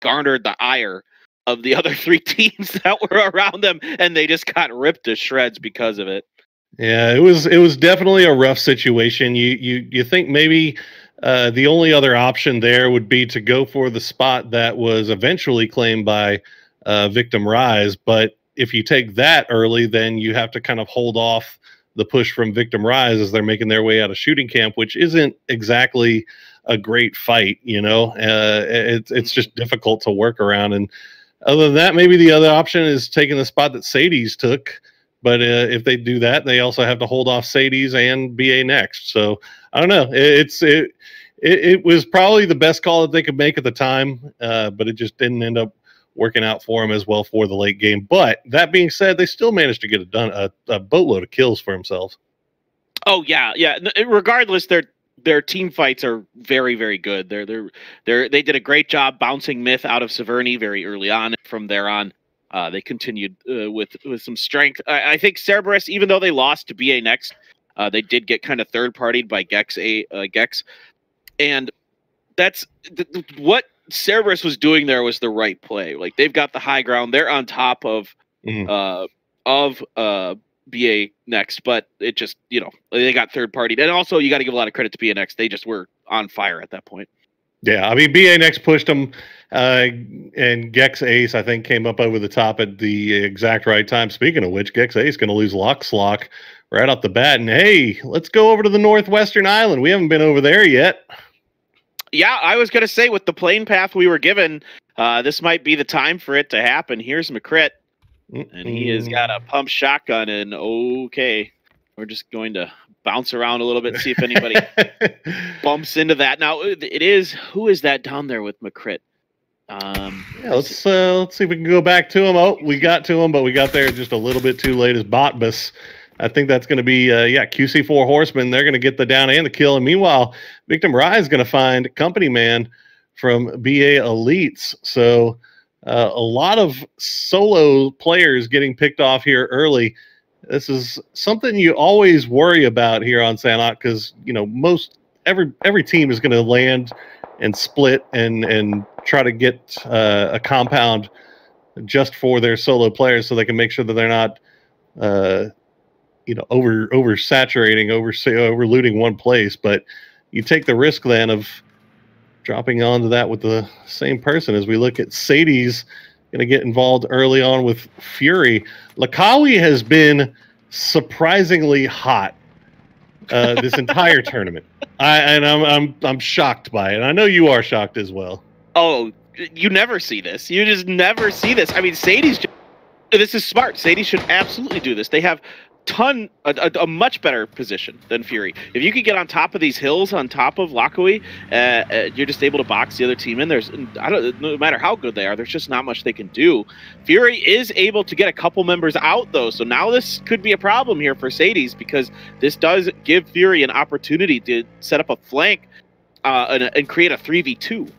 garnered the ire of the other 3 teams that were around them, and they just got ripped to shreds because of it. Yeah, it was definitely a rough situation. You think maybe the only other option there would be to go for the spot that was eventually claimed by Victim Rise, but if you take that early, then you have to kind of hold off the push from Victim Rise as they're making their way out of shooting camp, which isn't exactly a great fight. It's just difficult to work around. And other than that, maybe the other option is taking the spot that Sadie's took. But if they do that, they also have to hold off Sadie's and BA next. So I don't know. It was probably the best call that they could make at the time, but it just didn't end up working out for them as well for the late game. But that being said, they still managed to get a boatload of kills for themselves. Oh yeah. Regardless, their team fights are very, very good. They did a great job bouncing Myth out of Severny very early on. From there on, they continued with some strength. I think Cerberus, even though they lost to BA next, they did get kind of third-partied by Gex, and that's what Cerberus was doing there was the right play. Like, they've got the high ground. They're on top of BA next, but it just, they got third-partied. And also, you got to give a lot of credit to BA next. They just were on fire at that point. Yeah, I mean, BA next pushed them, and Gex Ace, I think, came up over the top at the exact right time. Speaking of which, Gex Ace going to lose Lockslock right off the bat. And, hey, let's go over to the Northwestern Island. We haven't been over there yet. Yeah, I was going to say, with the plane path we were given, this might be the time for it to happen. Here's McCrit, and he has got a pump shotgun, and okay, we're just going to bounce around a little bit, see if anybody bumps into that. Now, who is that down there with McCrit? Yeah, let's see if we can go back to him. Oh, we got to him, but we got there just a little bit too late as Botbus. I think that's going to be, QC4 Horsemen. They're going to get the down and the kill. And meanwhile, Victim Rise is going to find Company Man from BA Elites. So a lot of solo players getting picked off here early. This is something you always worry about here on Sanhok because, every team is going to land and split and try to get a compound just for their solo players so they can make sure that they're not oversaturating, overlooting one place. But you take the risk then of dropping onto that with the same person. As we look at Sadie's going to get involved early on with Fury. Lakawi has been surprisingly hot this entire tournament. I'm shocked by it. I know you are shocked as well. Oh, you never see this. You just never see this. I mean, this is smart. Sadie should absolutely do this. They have a much better position than Fury. If you could get on top of these hills on top of Lakawi, you're just able to box the other team in. No matter how good they are, there's just not much they can do. Fury is able to get a couple members out, though, so now this could be a problem here for Sadie's because this does give Fury an opportunity to set up a flank and create a 3v2.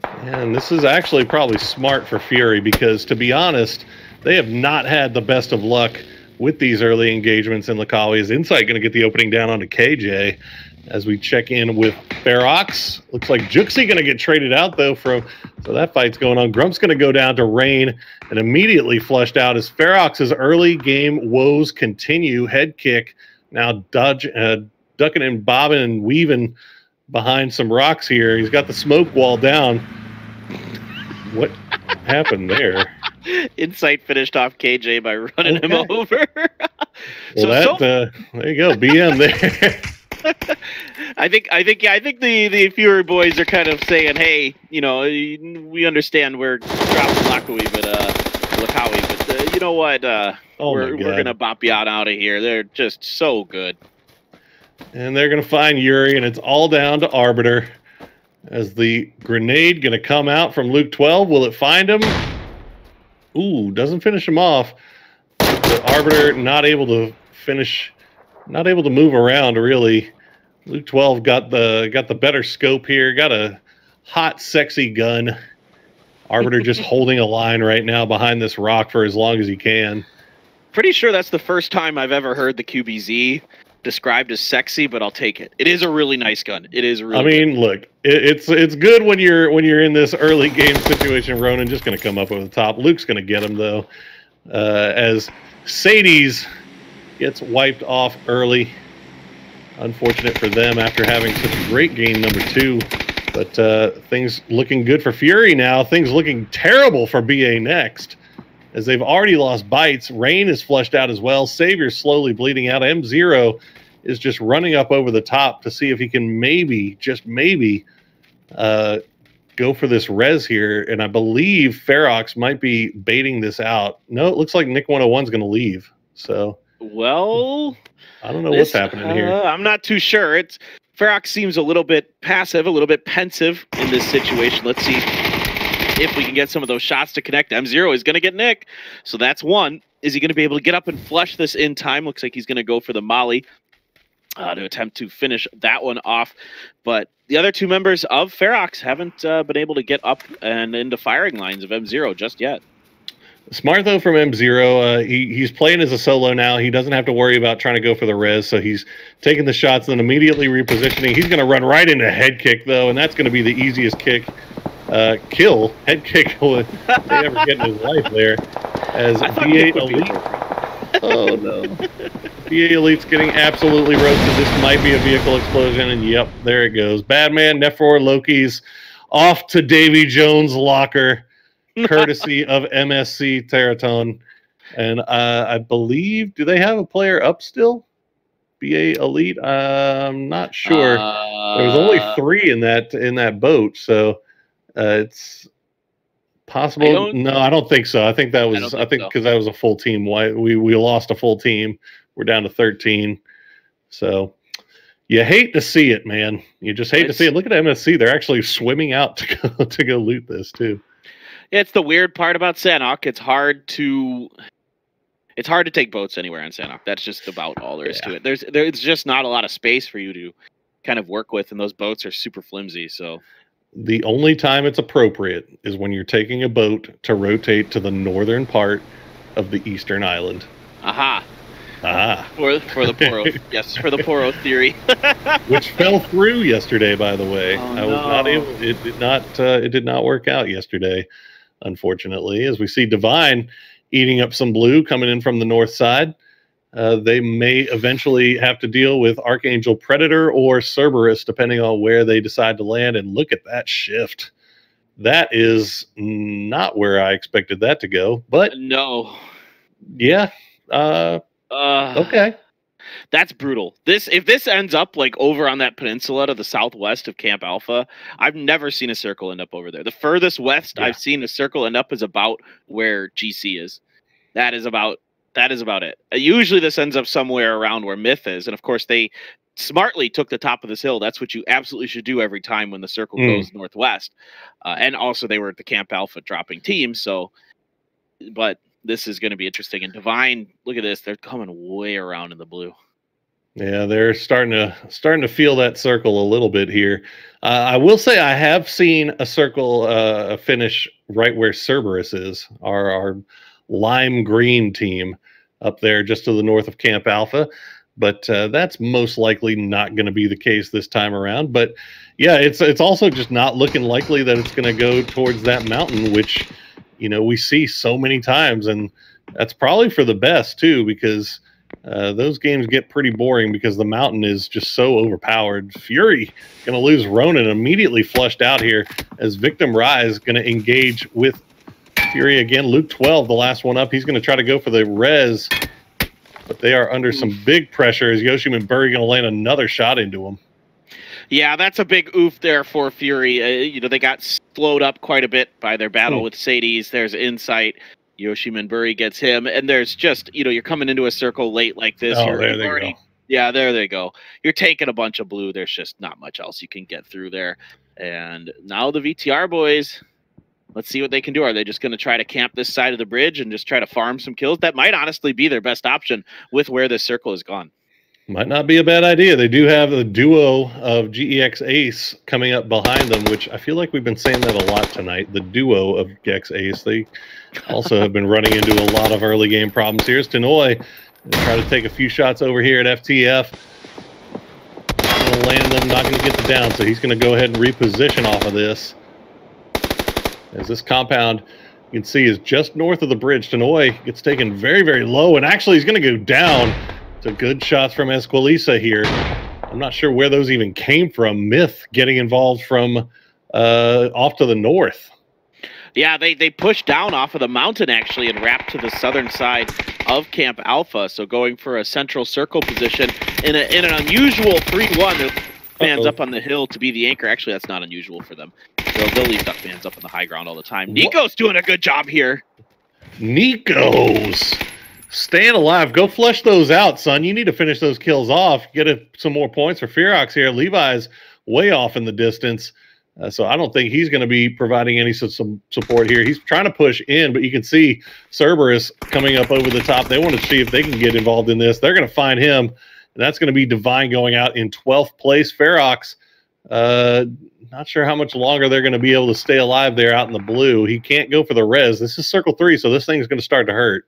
And this is actually probably smart for Fury because, to be honest, they have not had the best of luck with these early engagements in Lakawi. Is Insight going to get the opening down onto KJ as we check in with Ferox? Looks like Juxie going to get traded out, though, so that fight's going on. Grump's going to go down to Rain and immediately flushed out as Ferox's early game woes continue. Head kick now ducking and bobbing and weaving behind some rocks here. He's got the smoke wall down. What happened there? Insight finished off KJ by running him over. There you go, BM there. I think the Fury boys are kind of saying, hey, we understand we're dropping Lakawi, but you know what? We're gonna bop you out of here. They're just so good. And they're gonna find Yuri, and it's all down to Arbiter. As the grenade gonna come out from Luke 12, will it find him? Ooh, doesn't finish him off. The Arbiter not able to finish, not able to move around really. Luke 12 got the better scope here, got a hot, sexy gun. Arbiter just holding a line right now behind this rock for as long as he can. Pretty sure that's the first time I've ever heard the QBZ described as sexy, but I'll take it. It is a really nice gun. It is really. I mean, look, it's good when you're in this early game situation. Ronan just going to come up over the top. Luke's going to get him though, as Sadie's gets wiped off early. Unfortunate for them after having such a great game number 2. But things looking good for Fury now. Things looking terrible for BA next, as they've already lost Bites. Rain is flushed out as well. Savior's slowly bleeding out. M0 is just running up over the top to see if he can maybe, just maybe, go for this res here. And I believe Ferox might be baiting this out. No, it looks like Nick 101's going to leave. So, well, I don't know what's happening here. I'm not too sure. Ferox seems a little bit passive, a little bit pensive in this situation. Let's see if we can get some of those shots to connect. M0 is going to get Nick, so that's one. Is he going to be able to get up and flush this in time? Looks like he's going to go for the molly to attempt to finish that one off. But the other 2 members of Ferox haven't been able to get up and into firing lines of M0 just yet. Smart though from M0. He's playing as a solo now. He doesn't have to worry about trying to go for the res, so he's taking the shots and then immediately repositioning. He's going to run right into head kick though, and that's going to be the easiest kick. Head kick will they ever get in his life there, as BA Elite. Oh no. BA Elite's getting absolutely roasted. This might be a vehicle explosion, and yep, there it goes. Badman, Nephor, Loki's off to Davy Jones' locker, courtesy of MSC Teraton. And I believe, do they have a player up still? BA Elite? I'm not sure. There was only 3 in that boat, so it's possible. No, I don't think so. I think that was because that was a full team. We lost a full team. We're down to 13. So you hate to see it, man. You just hate to see it. Look at MSC. They're actually swimming out to go loot this too. It's the weird part about Sanhok. It's hard to take boats anywhere on Sanhok. That's just about all there is to it. There's just not a lot of space for you to kind of work with, and those boats are super flimsy. So the only time it's appropriate is when you're taking a boat to rotate to the northern part of the eastern island. Aha. For the Poro, yes, for the Poro theory, which fell through yesterday. By the way, I was not able. It did not work out yesterday, unfortunately. As we see Divine eating up some blue coming in from the north side, they may eventually have to deal with Archangel Predator or Cerberus, depending on where they decide to land. And look at that shift. That is not where I expected that to go. But no, yeah. Okay, that's brutal. If this ends up like over on that peninsula to the southwest of Camp Alpha, I've never seen a circle end up over there. The furthest west I've seen a circle end up is about where GC is. That is about it. Usually this ends up somewhere around where Myth is, and of course they smartly took the top of this hill. That's what you absolutely should do every time when the circle goes northwest. And also they were at the Camp Alpha dropping team, so but this is going to be interesting. And Divine, look at this. They're coming way around in the blue. Yeah, they're starting to feel that circle a little bit here. I will say I have seen a circle finish right where Cerberus is, our lime green team up there just to the north of Camp Alpha. But that's most likely not going to be the case this time around. But yeah, it's also just not looking likely that it's going to go towards that mountain, which we see so many times, and that's probably for the best too, because those games get pretty boring because the mountain is just so overpowered. Fury going to lose Ronan, immediately flushed out here as Victim Rise going to engage with Fury again. Luke 12, the last one up. He's going to try to go for the res, but they are under some big pressure as Yoshiman Burry going to land another shot into him. Yeah, that's a big oof there for Fury. They got slowed up quite a bit by their battle with Sadie's. There's Insight. Yoshiman Burry gets him. And there's just, you're coming into a circle late like this. Oh, there they go. Yeah, there they go. You're taking a bunch of blue. There's just not much else you can get through there. And now the VTR boys, let's see what they can do. Are they just going to try to camp this side of the bridge and just try to farm some kills? That might honestly be their best option with where this circle has gone. Might not be a bad idea. They do have the duo of GEX Ace coming up behind them, which I feel like we've been saying that a lot tonight. The duo of GEX Ace. They also have been running into a lot of early game problems here. Tanoy try to take a few shots over here at FTF. to land them, not going to get the down, so he's going to go ahead and reposition off of this. As this compound, you can see, is just north of the bridge. Tannoy gets taken very, very low, and actually he's going to go down. So good shots from Esquilisa here. I'm not sure where those even came from. Myth getting involved from off to the north. Yeah, they pushed down off of the mountain, actually, and wrapped to the southern side of Camp Alpha. So going for a central circle position in an unusual 3-1. The fans up on the hill to be the anchor. Actually, that's not unusual for them. They'll leave duck fans up on the high ground all the time. Nico's doing a good job here. Nico's staying alive. Go flush those out, son. You need to finish those kills off. Get some more points for Ferox here. Levi's way off in the distance. So I don't think he's going to be providing any some support here. He's trying to push in, but you can see Cerberus coming up over the top. They want to see if they can get involved in this. They're going to find him, and that's going to be Divine going out in 12th place. Ferox, not sure how much longer they're going to be able to stay alive there out in the blue. He can't go for the res. This is circle 3, so this thing's going to start to hurt.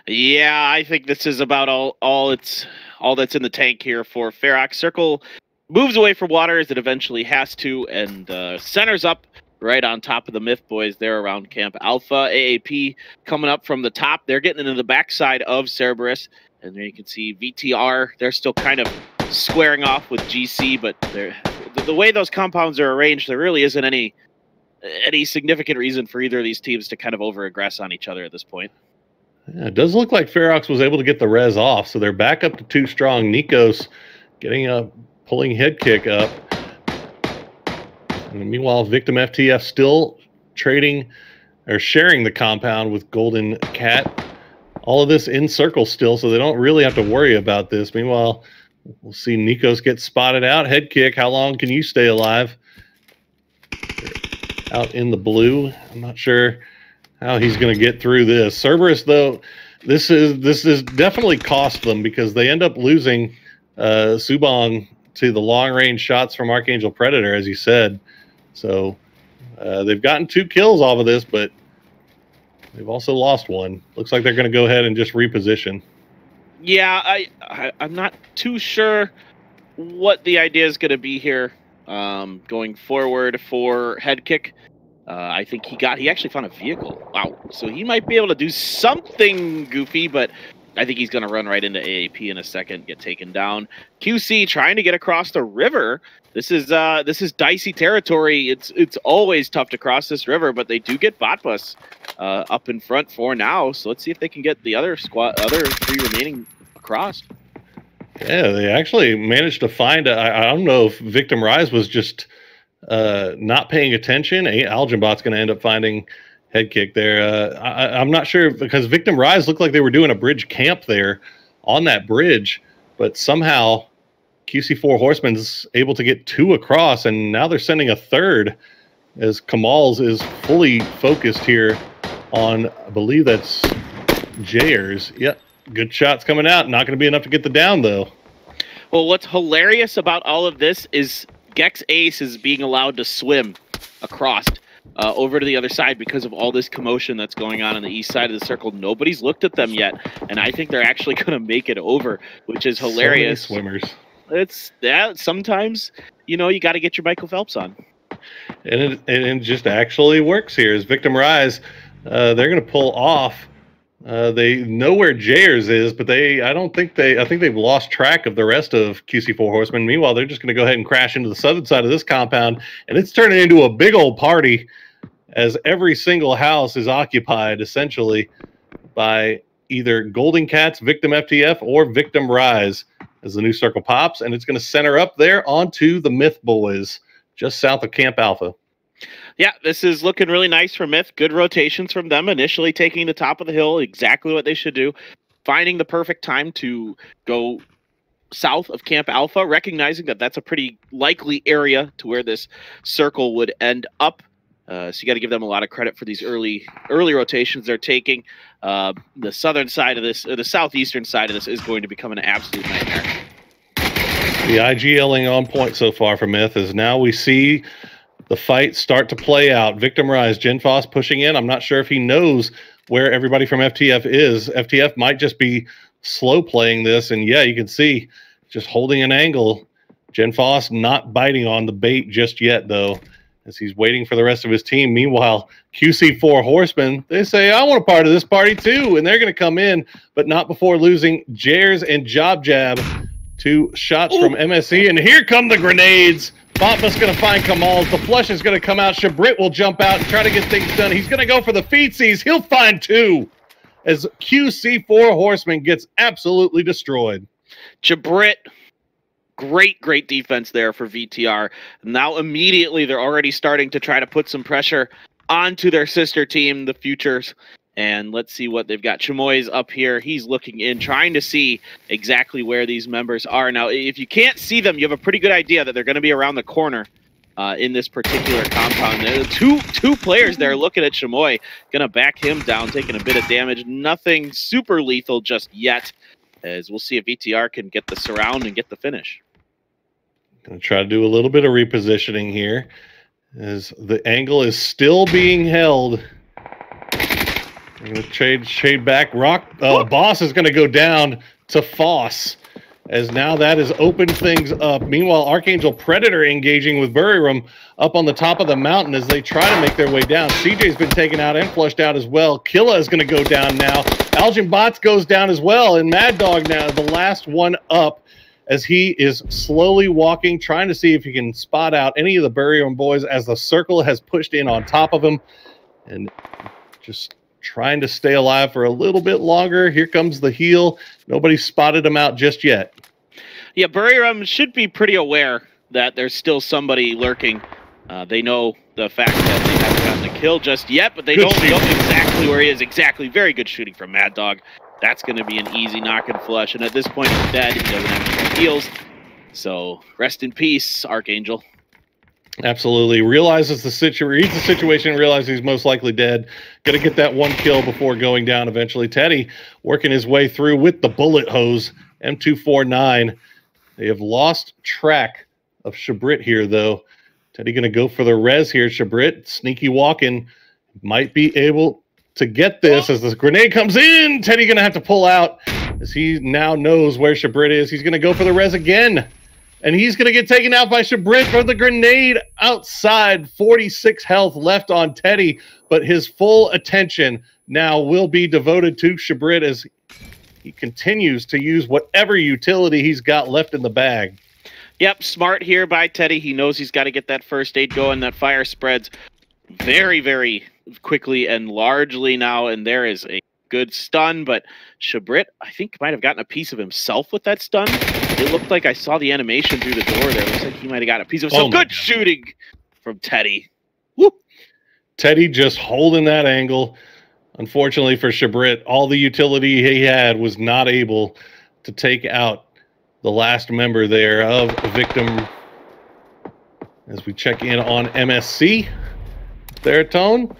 Yeah, I think this is about all that's in the tank here for Ferox. Circle moves away from water as it eventually has to, and centers up right on top of the Myth boys there around Camp Alpha. AAP coming up from the top. They're getting into the backside of Cerberus, and there you can see VTR. They're still kind of squaring off with GC, but the way those compounds are arranged, there really isn't any significant reason for either of these teams to kind of over-aggress on each other at this point. Yeah, it does look like Ferox was able to get the res off, so they're back up to 2 strong. Nikos getting a pulling head kick up. And meanwhile, Victim FTF still trading or sharing the compound with Golden Cat. All of this in circle still, so they don't really have to worry about this. Meanwhile, we'll see Nikos get spotted out. Head kick. How long can you stay alive? Out in the blue. I'm not sure how he's going to get through this. Cerberus, though, this is definitely cost them because they end up losing Subong to the long-range shots from Archangel Predator, as you said. So they've gotten 2 kills off of this, but they've also lost 1. Looks like they're going to go ahead and just reposition. Yeah, I'm not too sure what the idea is going to be here going forward for head kick. I think he actually found a vehicle. Wow. So he might be able to do something goofy, but I think he's going to run right into AAP in a second, get taken down. QC trying to get across the river. This is dicey territory. It's always tough to cross this river, but they do get bot bus up in front for now. So let's see if they can get the other 3 remaining across. Yeah, they actually managed to find I don't know if Victim Rise was just not paying attention. Algenbot's going to end up finding head kick there. I'm not sure because Victim Rise looked like they were doing a bridge camp there on that bridge, but somehow QC4 Horseman's able to get 2 across, and now they're sending a 3rd as Kamal's is fully focused here on, I believe that's Jayers. Yep, good shots coming out. Not going to be enough to get the down, though. Well, what's hilarious about all of this is Gex Ace is being allowed to swim across over to the other side because of all this commotion that's going on the east side of the circle. Nobody's looked at them yet, and I think they're actually going to make it over, which is hilarious. So many swimmers. It's that sometimes, you got to get your Michael Phelps on. And it just actually works here. As Victim Rise, they're going to pull off. They know where Jayers is, but I think they've lost track of the rest of QC4 Horsemen. Meanwhile, they're just going to go ahead and crash into the southern side of this compound, and it's turning into a big old party as every single house is occupied essentially by either Golden Cats, Victim FTF, or Victim Rise as the new circle pops, and it's going to center up there onto the Myth Boys just south of Camp Alpha. Yeah, this is looking really nice for Myth. Good rotations from them, initially taking the top of the hill, exactly what they should do. Finding the perfect time to go south of Camp Alpha, recognizing that that's a pretty likely area to where this circle would end up. So you got to give them a lot of credit for these early rotations they're taking. The southern side of this, or the southeastern side of this, is going to become an absolute nightmare. The IGLing on point so far for Myth is now we see the fight start to play out. Victim Rise, Genfos pushing in. I'm not sure if he knows where everybody from FTF is. FTF might just be slow playing this, and yeah, you can see just holding an angle Jen Foss not biting on the bait just yet, though, as he's waiting for the rest of his team. Meanwhile, QC4 Horsemen, they say, I want a part of this party too, and they're going to come in, but not before losing Jares and Job Jab. 2 shots from MSE, and here come the grenades. Botma's going to find Kamals. The flush is going to come out. Shabrit will jump out and try to get things done. He's going to go for the feetsies. He'll find 2 as QC4 Horseman gets absolutely destroyed. Shabrit, great defense there for VTR. Now immediately they're already starting to try to put some pressure onto their sister team, the Futures. And let's see what they've got. Chamoy's up here. He's looking in, trying to see exactly where these members are. Now, if you can't see them, you have a pretty good idea that they're going to be around the corner in this particular compound. Two players there looking at Chamoy, going to back him down, taking a bit of damage. Nothing super lethal just yet, as we'll see if VTR can get the surround and get the finish. Going to try to do a little bit of repositioning here, as the angle is still being held. I'm going to trade back. Boss is going to go down to Foss, as now that has opened things up. Meanwhile, Archangel Predator engaging with Buriram up on the top of the mountain as they try to make their way down. CJ's been taken out and flushed out as well. Killa is going to go down now. Algin Bots goes down as well, and Mad Dog now the last one up, as he is slowly walking, trying to see if he can spot out any of the Buriram boys as the circle has pushed in on top of him, and just trying to stay alive for a little bit longer. Here comes the heal. Nobody spotted him out just yet. Yeah, Buriram should be pretty aware that there's still somebody lurking. They know the fact that they haven't gotten a kill just yet, but they don't know exactly where he is. Exactly. Very good shooting from Mad Dog. That's going to be an easy knock and flush. And at this point, he's dead. He doesn't have any heals. So rest in peace, Archangel. Absolutely. Realizes the situation, realizes he's most likely dead. Gonna get that 1 kill before going down eventually. Teddy working his way through with the bullet hose. M249. They have lost track of Shabrit here, though. Teddy gonna go for the res here. Shabrit, sneaky walking, might be able to get this as the grenade comes in. Teddy gonna have to pull out as he now knows where Shabrit is. He's gonna go for the res again. And he's going to get taken out by Shabrit for the grenade outside. 46 health left on Teddy, but his full attention now will be devoted to Shabrit as he continues to use whatever utility he's got left in the bag. Yep, smart here by Teddy. He knows he's got to get that first aid going. That fire spreads very quickly and largely now, and there is a good stun, but Shabrit, I think, might have gotten a piece of himself with that stun. It looked like I saw the animation through the door there. It looks like he might have got a piece of some good shooting from Teddy. Woo. Teddy just holding that angle. Unfortunately for Shabrit, all the utility he had was not able to take out the last member there of Victim. As we check in on MSC, Theratone.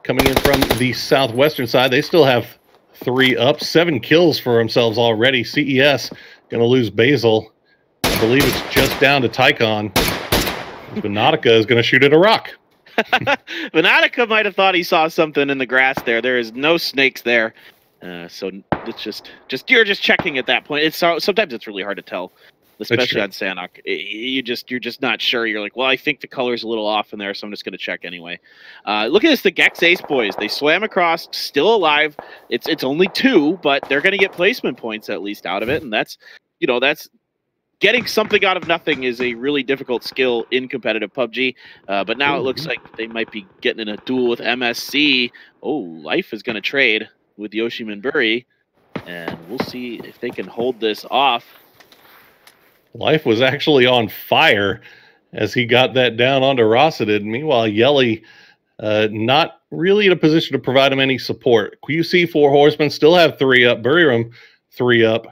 Coming in from the southwestern side, they still have 3 up, 7 kills for themselves already. CES going to lose Basil. I believe it's just down to Tycon. Venatica is going to shoot at a rock. Venatica might have thought he saw something in the grass there. There is no snakes there. So it's just you're just checking at that point. It's sometimes it's really hard to tell, especially on Sanhok. You're just not sure. You're like, well, I think the color's a little off in there, so I'm just going to check anyway. Look at this, the Gex Ace boys. They swam across, still alive. It's only 2, but they're going to get placement points at least out of it, and that's getting something out of nothing is a really difficult skill in competitive PUBG. But now it looks like they might be getting in a duel with MSC. Oh, Life is going to trade with Yoshi Minburi, and we'll see if they can hold this off. Life was actually on fire as he got that down onto Rossidid. Meanwhile, Yelly not really in a position to provide him any support. QC 4 Horsemen still have 3 up. Buriram 3 up.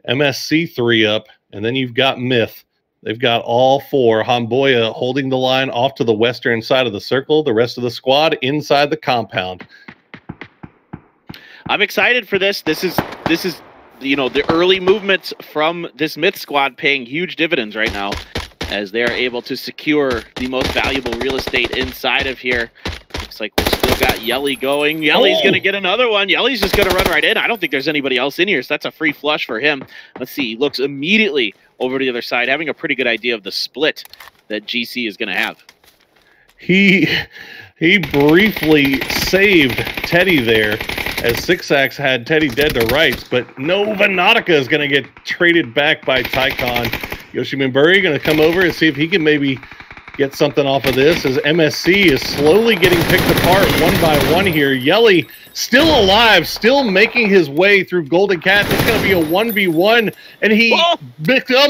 MSC 3 up. And then you've got Myth. They've got all 4. Hamboya holding the line off to the western side of the circle. The rest of the squad inside the compound. I'm excited for this. This is the early movements from this Myth squad paying huge dividends right now as they are able to secure the most valuable real estate inside of here. Looks like we've still got Yelly going. Yelly's going to get another one. Yelly's just going to run right in. I don't think there's anybody else in here, so that's a free flush for him. Let's see. He looks immediately over to the other side, having a pretty good idea of the split that GC is going to have. He briefly saved Teddy there, as Sixax had Teddy dead to rights, but Nova Nautica is going to get traded back by Tycon. Yoshiminburi going to come over and see if he can maybe get something off of this, as MSC is slowly getting picked apart one by one here. Yelly still alive, still making his way through Golden Cat. It's going to be a 1v1, and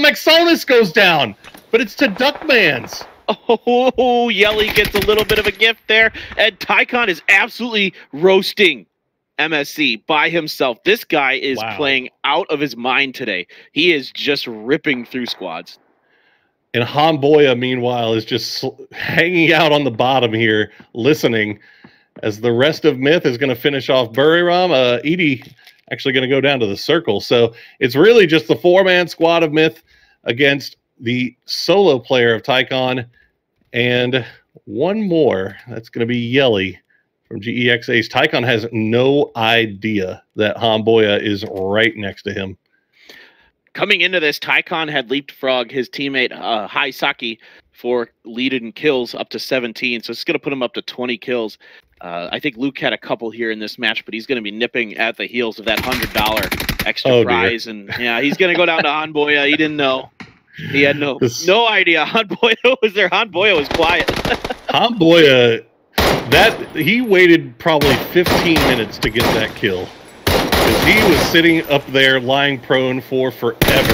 Maxonus goes down, but it's to Duckmans. Oh, Yelly gets a little bit of a gift there, and Tycon is absolutely roasting MSC by himself. This guy is playing out of his mind today. He is just ripping through squads. And Hanboya, meanwhile, is just hanging out on the bottom here, listening, as the rest of Myth is going to finish off Buriram. Edie actually going to go down to the circle. So it's really just the 4-man squad of Myth against the solo player of Tycon, and one more. That's going to be Yelly from GEX Ace. Tycon has no idea that Hanboya is right next to him. Coming into this, Tycon had leapfrogged his teammate Haisaki for lead in kills up to 17, so it's going to put him up to 20 kills. I think Luke had a couple here in this match, but he's going to be nipping at the heels of that $100 extra prize, and yeah, he's going to go down to Hanboya. He didn't know. He had no idea Hanboya was there. Hanboya was quiet. Hanboya, he waited probably 15 minutes to get that kill, because he was sitting up there lying prone for forever,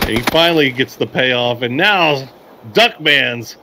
and he finally gets the payoff. And now Duckmans